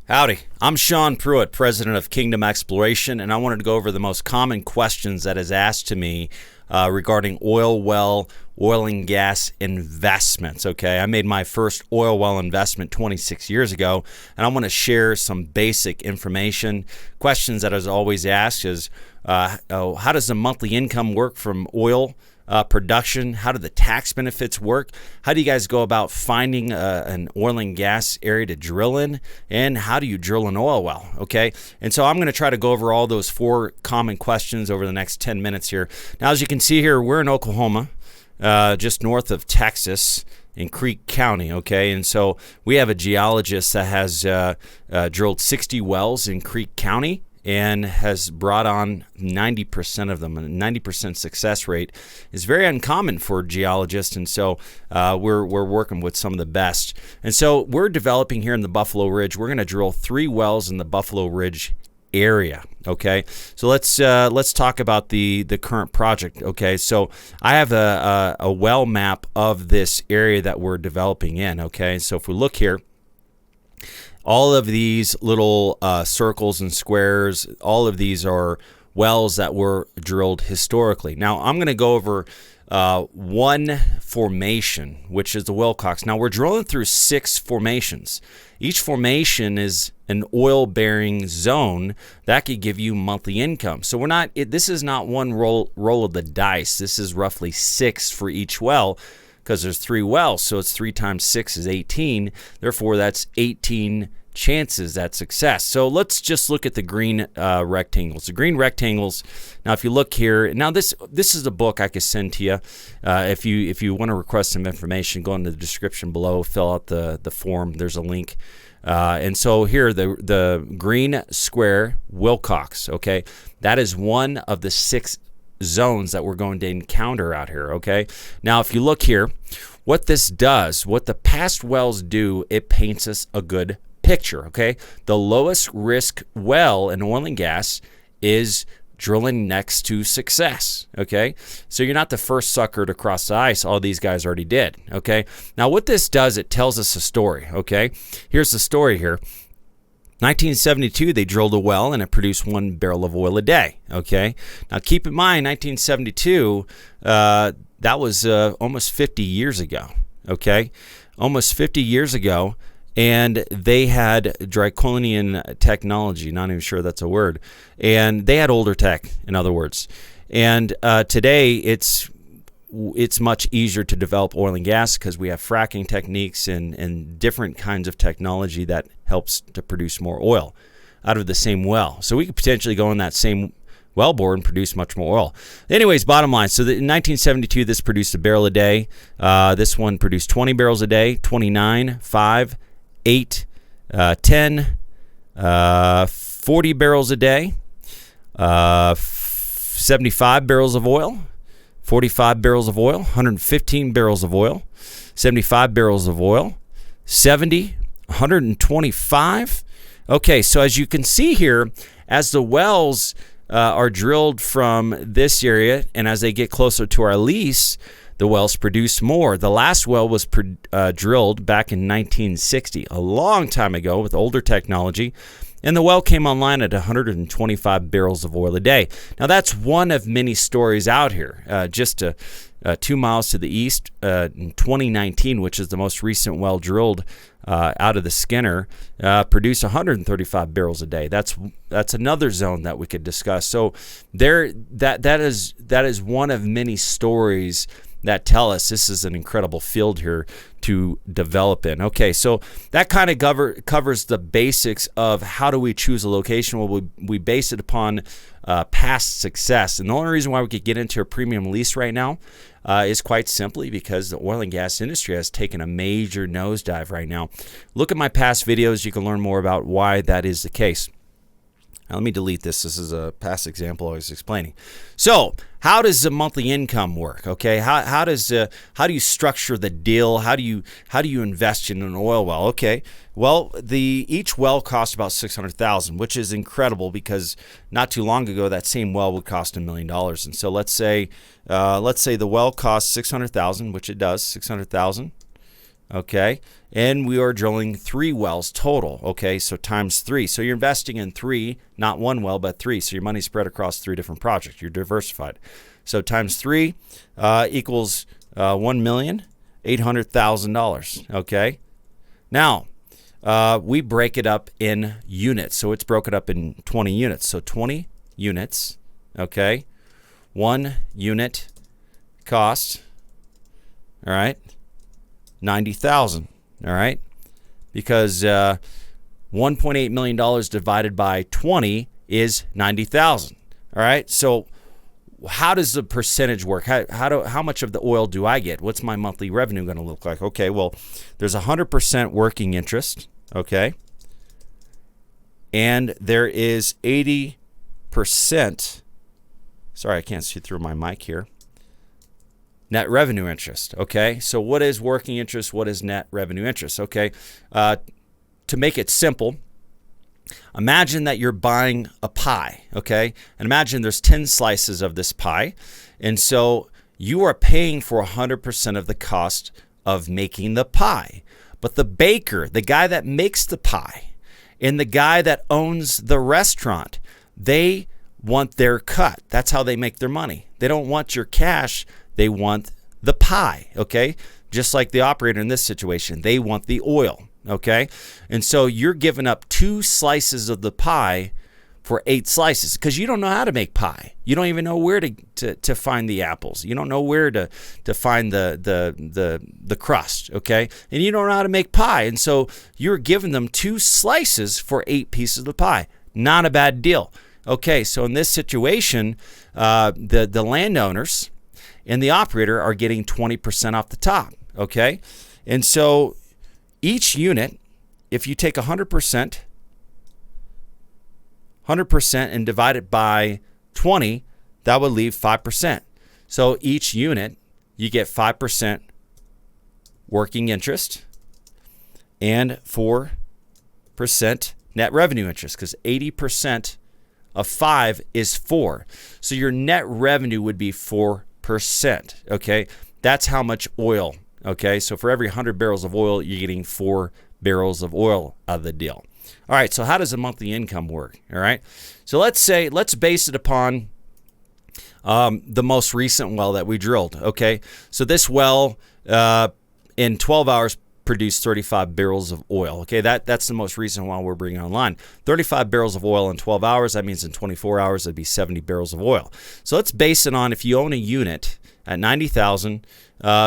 Howdy, I'm Sean Pruitt, president of Kingdom Exploration, and I wanted to go over the most common questions that is asked to me regarding oil and gas investments. Okay, I made my first oil well investment 26 years ago, and I want to share some basic information. Questions that is always asked is, how does the monthly income work from oil production? How do the tax benefits work? How do you guys go about finding an oil and gas area to drill in? And how do you drill an oil well? Okay, and so I'm going to try to go over all those four common questions over the next 10 minutes here. Now, as you can see here, we're in Oklahoma, just north of Texas in Creek County, okay? And so we have a geologist that has drilled 60 wells in Creek County and has brought on 90% of them. A 90% success rate is very uncommon for geologists, and so we're working with some of the best. And so we're developing here in the Buffalo Ridge. We're going to drill 3 wells in the Buffalo Ridge area. Okay, so let's talk about the current project. Okay, so I have a well map of this area that we're developing in. Okay, so if we look here, all of these little circles and squares, all of these are wells that were drilled historically. Now, I'm going to go over one formation, which is the Wilcox. Now, we're drilling through 6 formations. Each formation is an oil-bearing zone that could give you monthly income. So we're not. This is not one roll of the dice. This is roughly 6 for each well, because there's 3 wells, so it's 3 times 6 is 18. Therefore, that's 18 chances at success. So let's just look at the green rectangles. The green rectangles. Now, if you look here, now this is a book I could send to you. If you want to request some information, go into the description below, fill out the form. There's a link. And so here, the green square Wilcox. Okay, that is one of the 6 zones that we're going to encounter out here. Okay, now if you look here, what this does, what the past wells do, it paints us a good picture. Okay, the lowest risk well in oil and gas is drilling next to success. Okay, so you're not the first sucker to cross the ice. All these guys already did. Okay, now what this does, it tells us a story. Okay, here's the story here. 1972, they drilled a well and it produced 1 barrel of oil a day. Okay, now keep in mind, 1972, that was almost 50 years ago. Okay, almost 50 years ago, and they had draconian technology. Not even sure that's a word, and they had older tech, in other words. And today, it's much easier to develop oil and gas because we have fracking techniques and different kinds of technology that helps to produce more oil out of the same well. So we could potentially go in that same wellbore and produce much more oil. Anyways, bottom line, so in 1972, this produced 1 barrel a day. This one produced 20 barrels a day, 29, 5, 8, 10, 40 barrels a day, 75 barrels of oil, 45 barrels of oil, 115 barrels of oil, 75 barrels of oil, 70, 125. Okay, so as you can see here, as the wells are drilled from this area and as they get closer to our lease, the wells produce more. The last well was drilled back in 1960, a long time ago with older technology. And the well came online at 125 barrels of oil a day. Now, that's one of many stories out here. Just 2 miles to the east, in 2019, which is the most recent well drilled out of the Skinner, produced 135 barrels a day. That's another zone that we could discuss. So that is one of many stories that tell us this is an incredible field here to develop in. Okay, so that kind of covers the basics of how do we choose a location. Well, we base it upon past success. And the only reason why we could get into a premium lease right now is quite simply because the oil and gas industry has taken a major nosedive right now. Look at my past videos. You can learn more about why that is the case. Now, let me delete this. This is a past example I was explaining. So, how does the monthly income work? Okay, how do you structure the deal? How do you invest in an oil well? Okay, well, each well costs about $600,000, which is incredible because not too long ago that same well would cost $1 million. And so let's say the well costs $600,000, which it does, $600,000 okay? And we are drilling 3 wells total, okay? So times 3. So you're investing in 3, not 1 well, but 3. So your money's spread across 3 different projects. You're diversified. So times 3 equals $1,800,000, okay? Now, we break it up in units. So it's broken up in 20 units. So 20 units, okay? 1 unit cost, all right, $90,000, all right? Because $1.8 million divided by 20 is $90,000, all right? So how does the percentage work? How much of the oil do I get? What's my monthly revenue going to look like? Okay, well, there's 100% working interest, okay? And there is 80%. Sorry, I can't see through my mic here. Net revenue interest, okay? So what is working interest? What is net revenue interest? Okay, to make it simple, imagine that you're buying a pie, okay? And imagine there's 10 slices of this pie. And so you are paying for 100% of the cost of making the pie. But the baker, the guy that makes the pie, and the guy that owns the restaurant, they want their cut. That's how they make their money. They don't want your cash. They want the pie, okay? Just like the operator in this situation, they want the oil, okay? And so you're giving up 2 slices of the pie for 8 slices because you don't know how to make pie. You don't even know where to find the apples. You don't know where to find the crust, okay? And you don't know how to make pie. And so you're giving them 2 slices for 8 pieces of the pie. Not a bad deal. Okay, so in this situation, the landowners and the operator are getting 20% off the top, okay? And so each unit, if you take 100% and divide it by 20, that would leave 5%. So each unit, you get 5% working interest and 4% net revenue interest because 80% of 5 is 4. So your net revenue would be 4%, okay? That's how much oil, okay? So for every 100 barrels of oil, you're getting 4 barrels of oil out of the deal. All right, so how does the monthly income work, all right? So let's base it upon the most recent well that we drilled, okay? So this well in 12 hours produced 35 barrels of oil. Okay, that's the most recent one we're bringing online. 35 barrels of oil in 12 hours. That means in 24 hours, it'd be 70 barrels of oil. So let's base it on if you own a unit at 90,000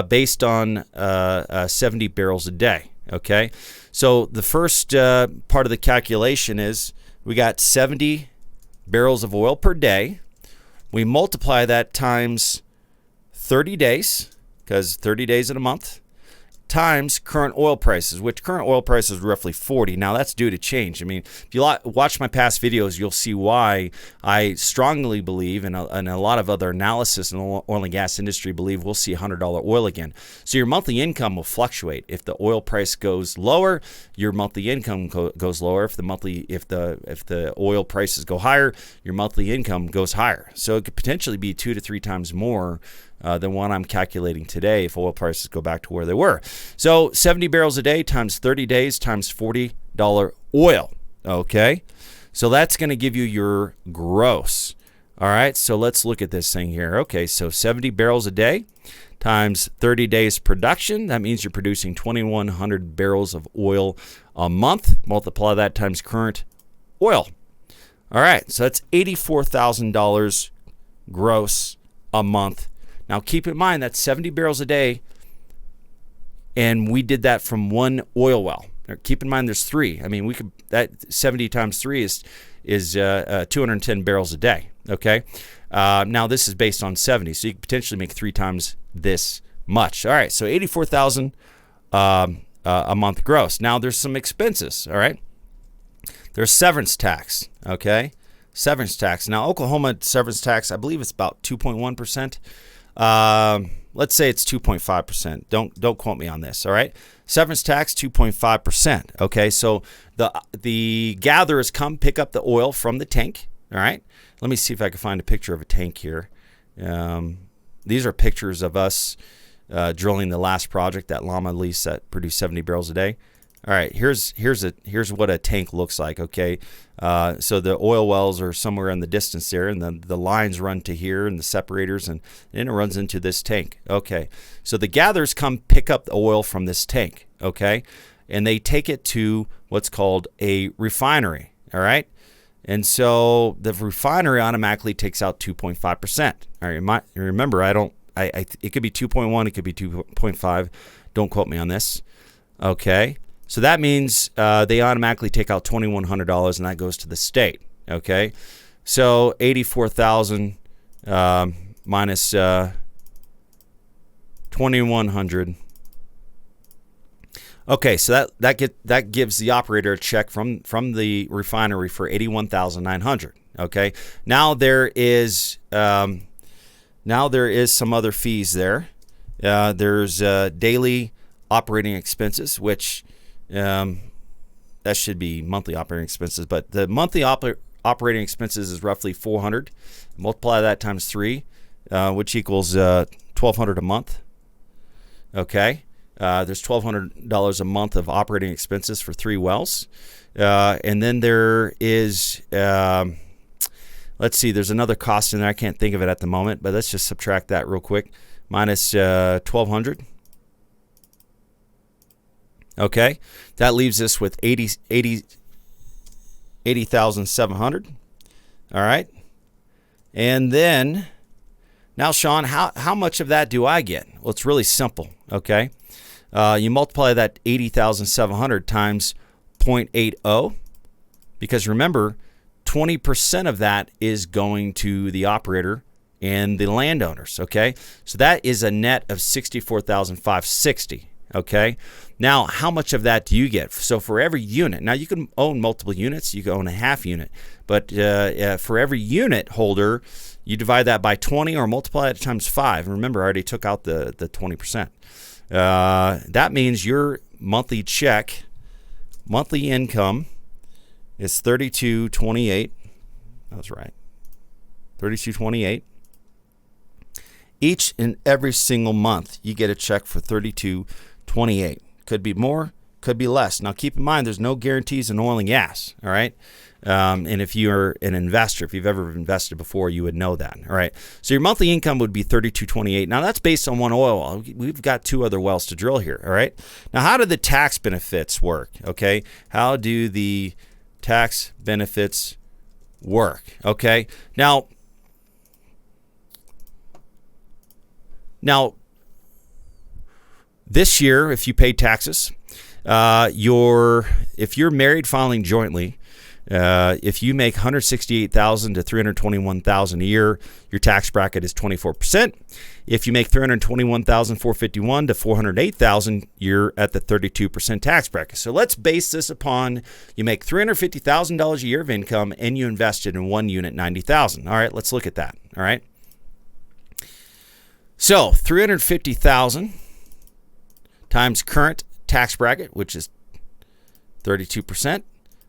based on 70 barrels a day. Okay, so the first part of the calculation is we got 70 barrels of oil per day. We multiply that times 30 days, because 30 days in a month, times current oil prices, which current oil price is roughly 40. Now that's due to change. I mean, if you watch my past videos, you'll see why I strongly believe, and a lot of other analysis in the oil and gas industry believe we'll see $100 oil again. So your monthly income will fluctuate. If the oil price goes lower, your monthly income goes lower. If the oil prices go higher, your monthly income goes higher. So it could potentially be 2 to 3 times more than what I'm calculating today if oil prices go back to where they were. So 70 barrels a day times 30 days times $40 oil. Okay, so that's going to give you your gross. All right, so let's look at this thing here. Okay, so 70 barrels a day times 30 days production. That means you're producing 2,100 barrels of oil a month. Multiply that times current oil. All right, so that's $84,000 gross a month. Now, keep in mind that's 70 barrels a day, and we did that from one oil well. Keep in mind there's 3. I mean, that 70 times 3 is 210 barrels a day. Okay. Now this is based on 70, so you could potentially make 3 times this much. All right. So 84,000 a month gross. Now there's some expenses. All right. There's severance tax. Okay. Severance tax. Now Oklahoma severance tax, I believe it's about 2.1%. Let's say it's 2.5%. Don't quote me on this. All right. Severance tax 2.5%. Okay. So the gatherers come pick up the oil from the tank. All right. Let me see if I can find a picture of a tank here. These are pictures of us drilling the last project, that Llama lease that produced 70 barrels a day. All right, here's what a tank looks like. Okay, so the oil wells are somewhere in the distance there, and then the lines run to here, and the separators, and then it runs into this tank. Okay, so the gatherers come pick up the oil from this tank. Okay, and they take it to what's called a refinery. All right, and so the refinery automatically takes out 2.5%. All right, remember, it could be 2.1, it could be 2.5. Don't quote me on this. Okay. So that means they automatically take out $2,100, and that goes to the state. Okay, so 84,000 minus 2,100. Okay, so that gives the operator a check from the refinery for 81,900. Okay, now there is some other fees there. There's daily operating expenses, which that should be monthly operating expenses, but the monthly operating expenses is roughly 400. Multiply that times 3, which equals 1,200 a month. Okay, there's $1,200 a month of operating expenses for 3 wells, and then there is let's see, there's another cost in there. I can't think of it at the moment, but let's just subtract that real quick. Minus 1,200. Okay, that leaves us with 80,700. All right, and then now, Sean, how much of that do I get? Well, it's really simple. Okay, you multiply that 80,700 times 0.80, because remember, 20% of that is going to the operator and the landowners. Okay, so that is a net of 64,560. Okay, now how much of that do you get? So for every unit, now you can own multiple units, you can own a half unit, but for every unit holder, you divide that by 20 or multiply it times 5. And remember, I already took out the 20%. That means your monthly check, monthly income is $32.28. That was right, $32.28. Each and every single month, you get a check for $32.28. Could be more, could be less. Now, keep in mind, there's no guarantees in oil and gas, all right? And if you're an investor, if you've ever invested before, you would know that, all right? So your monthly income would be $32.28. Now, that's based on one oil well. We've got 2 other wells to drill here, all right? Now, how do the tax benefits work, okay? How do the tax benefits work, okay? Now, this year, if you paid taxes, if you're married filing jointly, if you make $168,000 to $321,000 a year, your tax bracket is 24%. If you make $321,451 to $408,000, you're at the 32% tax bracket. So let's base this upon you make $350,000 a year of income and you invested in one unit $90,000. All right, let's look at that. All right. So $350,000 times current tax bracket, which is 32%,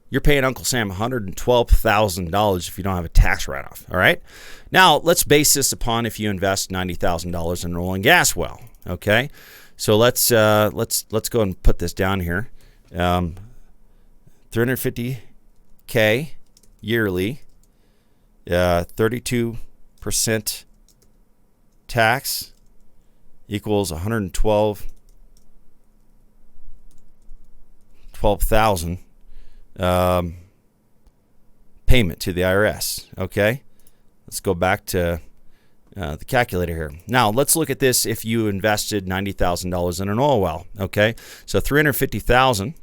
you're paying Uncle Sam $112,000 if you don't have a tax write-off. All right. Now let's base this upon if you invest $90,000 in an oil and gas well. Okay. So let's go and put this down here. $350K yearly, 32% tax equals $112,000 payment to the IRS. Okay, let's go back to the calculator here. Now let's look at this if you invested $90,000 in an oil well. Okay, so $350,000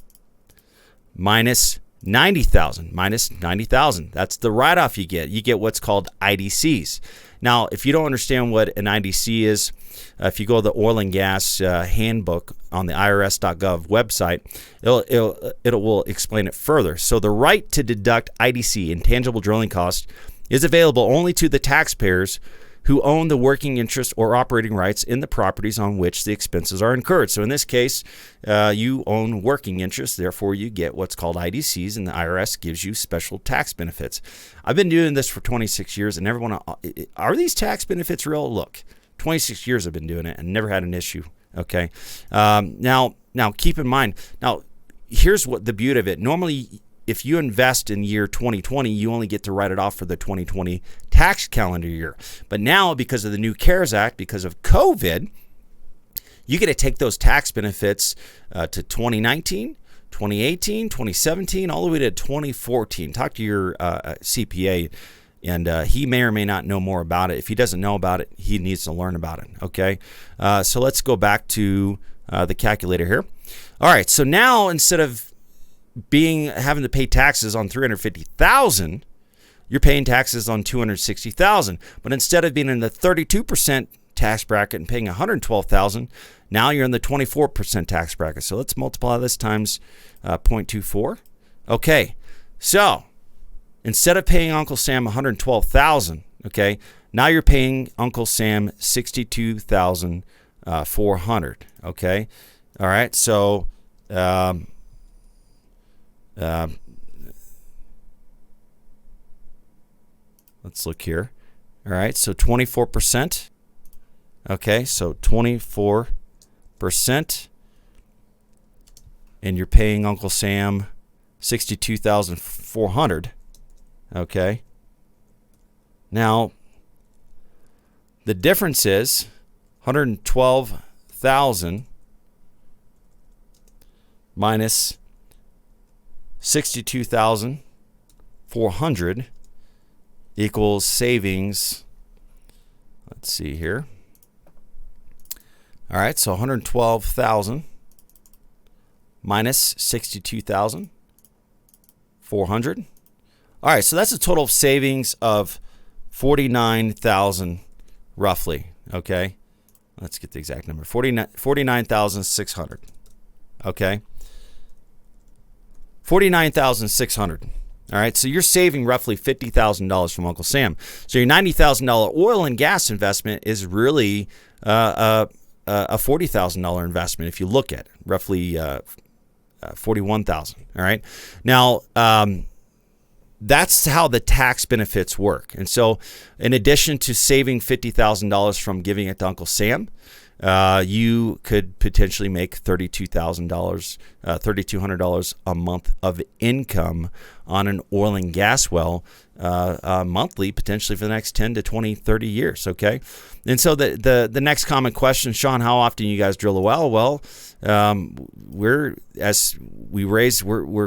minus $90,000. That's the write-off you get. You get what's called IDCs. Now, if you don't understand what an IDC is, if you go to the oil and gas handbook on the IRS.gov website, it will explain it further. So the right to deduct IDC, intangible drilling costs, is available only to the taxpayers who own the working interest or operating rights in the properties on which the expenses are incurred. So in this case, you own working interest, therefore you get what's called IDCs, and the IRS gives you special tax benefits. I've been doing this for 26 years, and everyone, are these tax benefits real? Look, 26 years I've been doing it and never had an issue. Okay. Now keep in mind, now here's what the beauty of it. Normally, if you invest in year 2020, you only get to write it off for the 2020 tax calendar year. But now, because of the new CARES Act, because of COVID, you get to take those tax benefits to 2019, 2018, 2017, all the way to 2014. Talk to your CPA, and he may or may not know more about it. If he doesn't know about it, he needs to learn about it. Okay, so let's go back to the calculator here. All right, so now instead of having to pay taxes on $350,000, you're paying taxes on $260,000. But instead of being in the 32% tax bracket and paying $112,000, now you're in the 24% tax bracket. So let's multiply this times 0.24. Okay, so instead of paying Uncle Sam $112,000, okay, now you're paying Uncle Sam $62,400. Okay, all right, so let's look here. All right, so 24%. Okay, so 24%, and you're paying Uncle Sam $62,400. Okay. Now, the difference is $112,000 minus $62,400 equals savings. Let's see here. All right, so $112,000 minus $62,400. All right, so that's a total of savings of $49,000 roughly. Okay, let's get the exact number. $49,600. Okay, $49,600. All right, so you're saving roughly $50,000 from Uncle Sam. So your $90,000 oil and gas investment is really a $40,000 investment if you look at it, roughly $41,000. All right, now that's how the tax benefits work. And so, in addition to saving $50,000 from giving it to Uncle Sam, you could potentially make $32,000, $3,200 a month of income on an oil and gas well monthly, potentially for the next 10 to 20, 30 years. Okay. And so the next common question, Sean, how often you guys drill a well? Well, we're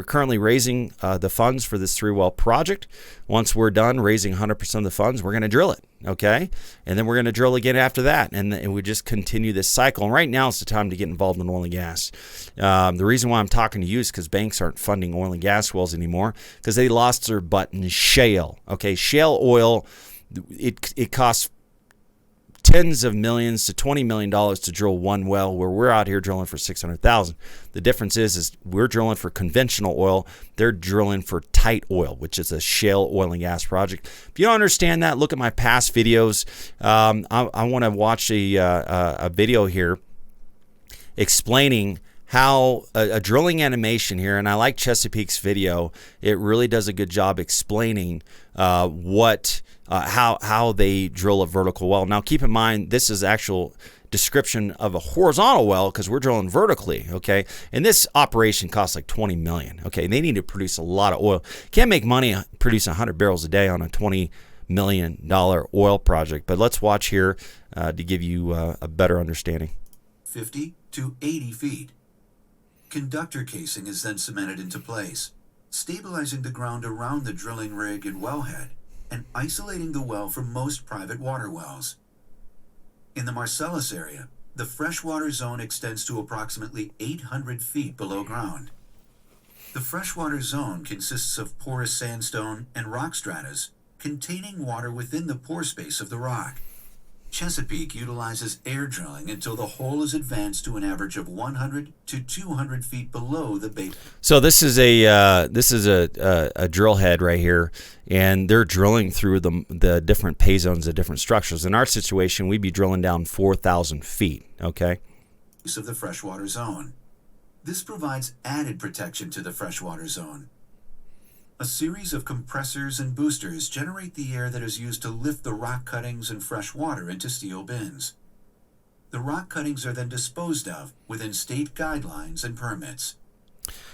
currently raising the funds for this 3-well project. Once we're done raising 100% of the funds, we're going to drill it. Okay. And then we're going to drill again after that. And we just continue this cycle. And right now is the time to get involved in oil and gas. The reason why I'm talking to you is because banks aren't funding oil and gas wells anymore because they lost their butt in shale. Okay. Shale oil, it costs tens of millions to $20 million to drill one well, where we're out here drilling for $600,000. The difference is we're drilling for conventional oil. They're drilling for tight oil, which is a shale oil and gas project. If you don't understand that, look at my past videos. I want to watch a video here explaining how a drilling animation here, and I like Chesapeake's video. It really does a good job explaining how they drill a vertical well. Now, keep in mind, this is actual description of a horizontal well because we're drilling vertically, okay? And this operation costs like $20 million, okay? They need to produce a lot of oil. Can't make money producing 100 barrels a day on a $20 million oil project. But let's watch here to give you a better understanding. 50 to 80 feet. Conductor casing is then cemented into place, stabilizing the ground around the drilling rig and wellhead, and isolating the well from most private water wells. In the Marcellus area, the freshwater zone extends to approximately 800 feet below ground. The freshwater zone consists of porous sandstone and rock stratas containing water within the pore space of the rock. Chesapeake utilizes air drilling until the hole is advanced to an average of 100 to 200 feet below the base. So this is a drill head right here, and they're drilling through the different pay zones of different structures. In our situation, we'd be drilling down 4,000 feet. Okay. Of the freshwater zone. This provides added protection to the freshwater zone. A series of compressors and boosters generate the air that is used to lift the rock cuttings and fresh water into steel bins. The rock cuttings are then disposed of within state guidelines and permits.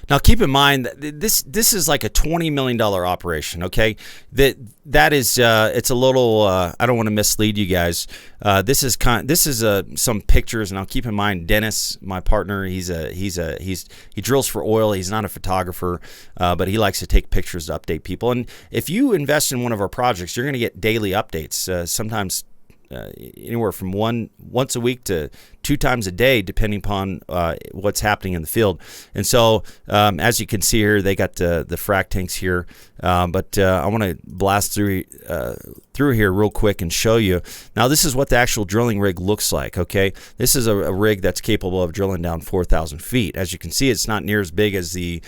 Now, keep in mind that this is like a $20 million operation. Okay, that is it's a little. I don't want to mislead you guys. This is some pictures, and I'll keep in mind Dennis, my partner. He drills for oil. He's not a photographer, but he likes to take pictures to update people. And if you invest in one of our projects, you're going to get daily updates. Sometimes. Anywhere from once a week to 2 times a day, depending upon what's happening in the field. And so, as you can see here, they got the frac tanks here. But I want to blast through here real quick and show you. Now, this is what the actual drilling rig looks like. Okay, this is a rig that's capable of drilling down 4,000 feet. As you can see, it's not near as big as the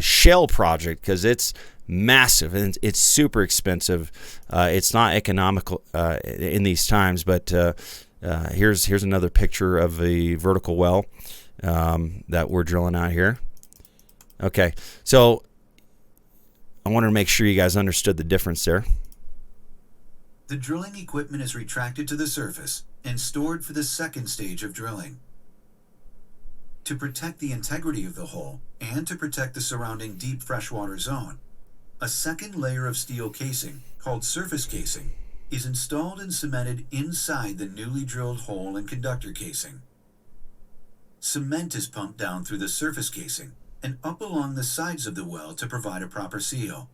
Shell project because it's massive and it's super expensive. It's not economical in these times, but here's another picture of a vertical well that we're drilling out here. Okay, so I wanted to make sure you guys understood the difference there. The drilling equipment is retracted to the surface and stored for the second stage of drilling. To protect the integrity of the hole and to protect the surrounding deep freshwater zone, a second layer of steel casing, called surface casing, is installed and cemented inside the newly drilled hole and conductor casing. Cement is pumped down through the surface casing and up along the sides of the well to provide a proper seal.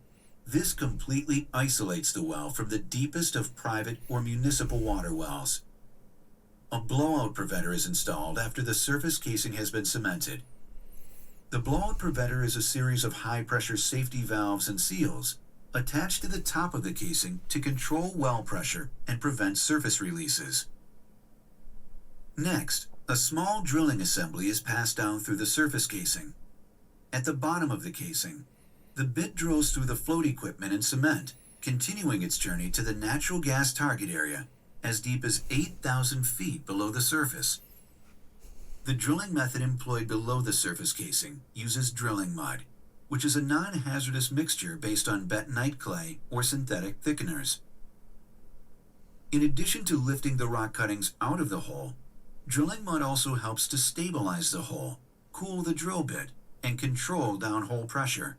This completely isolates the well from the deepest of private or municipal water wells. A blowout preventer is installed after the surface casing has been cemented. The blowout preventer is a series of high-pressure safety valves and seals attached to the top of the casing to control well pressure and prevent surface releases. Next, a small drilling assembly is passed down through the surface casing. At the bottom of the casing, the bit drills through the float equipment and cement, continuing its journey to the natural gas target area as deep as 8,000 feet below the surface. The drilling method employed below the surface casing uses drilling mud, which is a non-hazardous mixture based on bentonite clay or synthetic thickeners. In addition to lifting the rock cuttings out of the hole, drilling mud also helps to stabilize the hole, cool the drill bit, and control downhole pressure.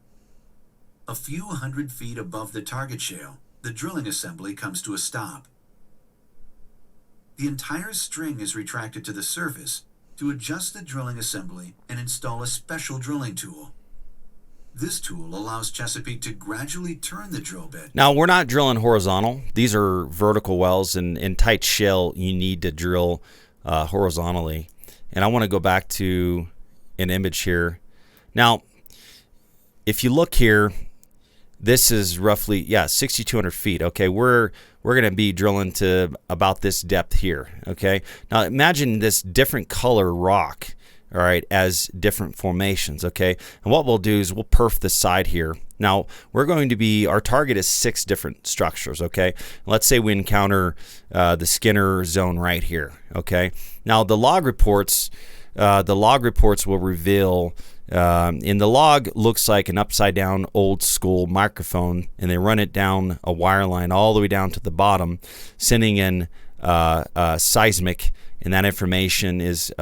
A few hundred feet above the target shale, the drilling assembly comes to a stop. The entire string is retracted to the surface to adjust the drilling assembly and install a special drilling tool. This tool allows Chesapeake to gradually turn the drill bit. Now, we're not drilling horizontal. These are vertical wells, and in tight shale, you need to drill horizontally. And I want to go back to an image here. Now, if you look here, this is roughly 6,200 feet. Okay, we're going to be drilling to about this depth here. Okay, now imagine this different color rock, all right, as different formations. Okay, and what we'll do is we'll perf the side here. Now we're going to be, our target is 6 different structures. Okay, let's say we encounter the Skinner zone right here. Okay, now the log reports will reveal. In the log looks like an upside down old school microphone, and they run it down a wire line all the way down to the bottom, sending in seismic, and that information is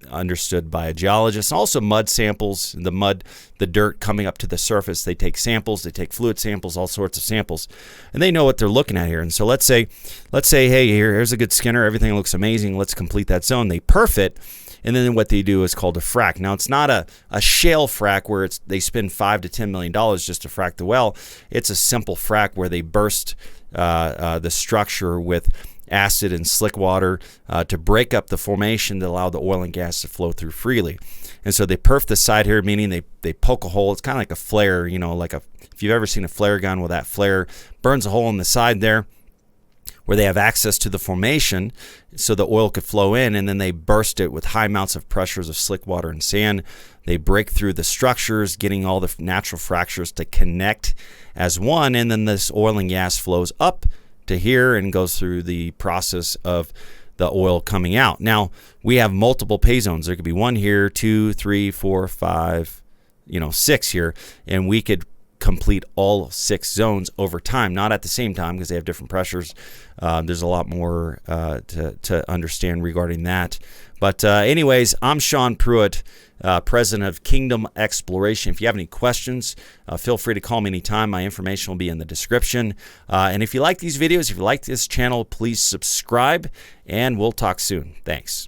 understood by a geologist. Also mud samples, the dirt coming up to the surface. They take samples, they take fluid samples, all sorts of samples, and they know what they're looking at here. And so let's say, hey, here's a good Skinner, everything looks amazing, let's complete that zone. They perf it. And then what they do is called a frac. Now, it's not a shale frac where they spend $5 to $10 million just to frac the well. It's a simple frac where they burst the structure with acid and slick water to break up the formation to allow the oil and gas to flow through freely. And so they perf the side here, meaning they poke a hole. It's kind of like a flare, if you've ever seen a flare gun, well, that flare burns a hole in the side there, where they have access to the formation so the oil could flow in, and then they burst it with high amounts of pressures of slick water and sand. They break through the structures, getting all the natural fractures to connect as one, and then this oil and gas flows up to here and goes through the process of the oil coming out. Now, we have multiple pay zones. There could be 1 here, 2, 3, 4, 5, 6 here, and we could complete all 6 zones over time, not at the same time because they have different pressures. There's a lot more to understand regarding that. But anyways, I'm Sean Pruitt, president of Kingdom Exploration. If you have any questions, feel free to call me anytime. My information will be in the description. And if you like these videos, if you like this channel, please subscribe, and we'll talk soon. Thanks.